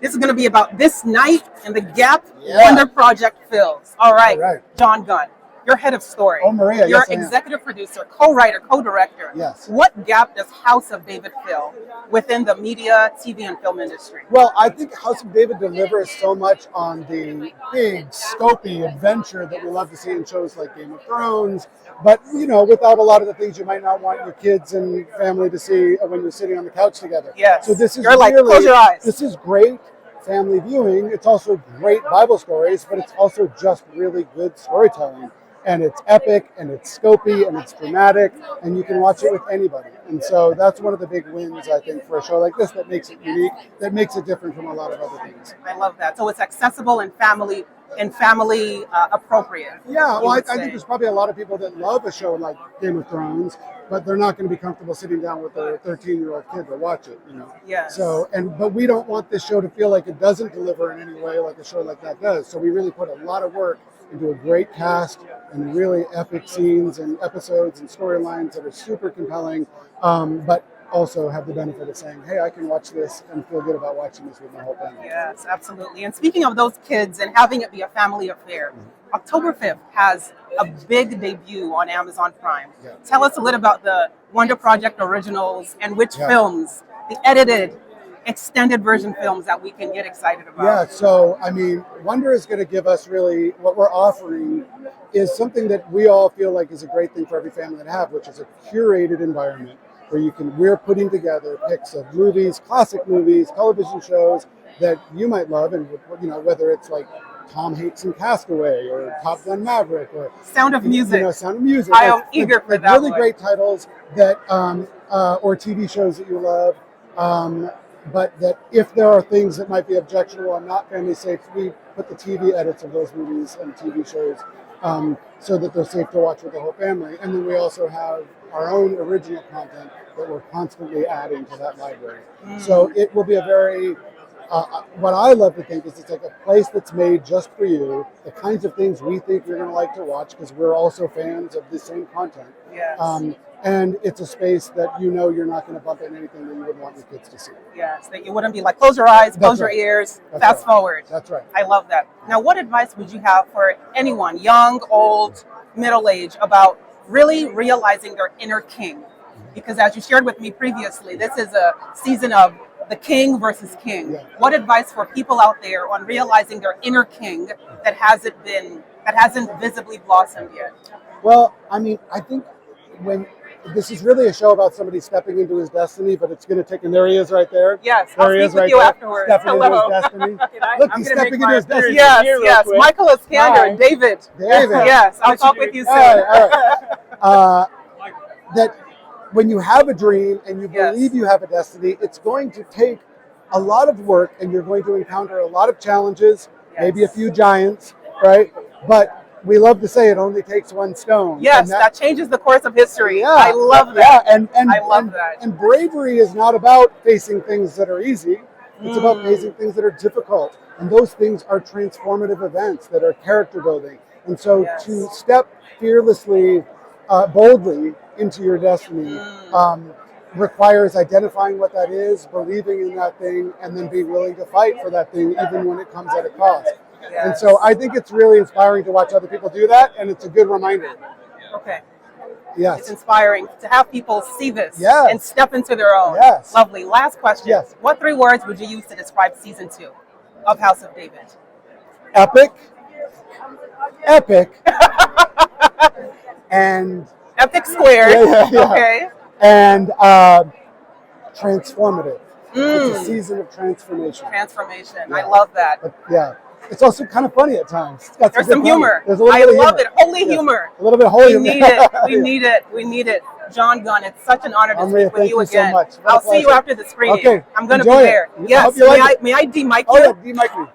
This is going to be about this night and the gap Wonder Project fills. All right. Jon Gunn, you're head of story. Oh, Maria, you're yes, executive producer, co-writer, co-director. Yes. What gap does House of David fill within the media, TV, and film industry? Well, I think House of David delivers so much on the big, scopy adventure that we love to see in shows like Game of Thrones, but, you know, without a lot of the things you might not want your kids and family to see when you're sitting on the couch together. Yes. So this is you're like, close your eyes. This is great family viewing. It's also great Bible stories, but it's also just really good storytelling. And it's epic, and it's scopy, and it's dramatic, and you can watch it with anybody. And so that's one of the big wins, I think, for a show like this that makes it unique, that makes it different from a lot of other things. I love that. So it's accessible and family appropriate. Yeah, well, I think there's probably a lot of people that love a show like Game of Thrones, but they're not going to be comfortable sitting down with their 13-year-old kid to watch it, you know. Yes. So, but we don't want this show to feel like it doesn't deliver in any way like a show like that does. So we really put a lot of work into a great cast and really epic scenes and episodes and storylines that are super compelling, but also have the benefit of saying, hey, I can watch this and feel good about watching this with my whole family. Yes, absolutely. And speaking of those kids and having it be a family affair, October 5th has a big debut on Amazon Prime. Yeah. Tell us a little about the Wonder Project originals and which films, the edited extended version films that we can get excited about. Yeah, so I mean, Wonder is going to give us really what we're offering is something that we all feel like is a great thing for every family to have, which is a curated environment where we're putting together picks of movies, classic movies, television shows that you might love, and you know, whether it's like Tom Hanks in Castaway or Top Gun Maverick or Sound of Music. You know, Sound of Music. I am eager for that. Really great titles that or TV shows that you love. But that if there are things that might be objectionable and not family safe, we put the TV edits of those movies and TV shows so that they're safe to watch with the whole family. And then we also have our own original content that we're constantly adding to that library. So it will be a very, what I love to think is it's like a place that's made just for you, the kinds of things we think you're going to like to watch because we're also fans of the same content. Yes. And it's a space that you know you're not going to bump into anything that you would want your kids to see. Yes, that you wouldn't be like, close your eyes, close your ears, fast forward. That's right. I love that. Now, what advice would you have for anyone, young, old, middle-aged, about really realizing their inner king? Because as you shared with me previously, this is a season of the king versus king. Yeah. What advice for people out there on realizing their inner king that hasn't visibly blossomed yet? Well, I mean, I think this is really a show about somebody stepping into his destiny, but it's going to take, and there he is right there. Yes, there he is right there. Afterwards. Stepping into his destiny. Look, he's stepping into his destiny. Yes, Michael Iskander and David. Yes, I'll talk with you soon. All right. That when you have a dream and you believe you have a destiny, it's going to take a lot of work and you're going to encounter a lot of challenges, maybe a few giants, right? But we love to say it only takes one stone. Yes, that changes the course of history. Yeah, I love that. Yeah, and I love that. And bravery is not about facing things that are easy. It's about facing things that are difficult. And those things are transformative events that are character building. And so to step fearlessly, boldly into your destiny requires identifying what that is, believing in that thing, and then being willing to fight for that thing even when it comes at a cost. Yes. And so I think it's really inspiring to watch other people do that, and it's a good reminder. Okay. Yes. It's inspiring to have people see this and step into their own. Yes. Lovely. Last question. Yes. What 3 words would you use to describe season 2 of House of David? Epic. Epic. And epic squared. Okay. And transformative. It's a season of transformation. Transformation. I love that. But, it's also kind of funny at times. There's some humor. There's a little bit of love it. Holy humor. A little bit of holy humor. We need it. We need it. We need it. Jon Gunn, it's such an honor to speak with you again. So much. I'll see you after the screening. Okay. I'm going to be there. Yes. May I de-mic you? Oh, yeah, de-mic me.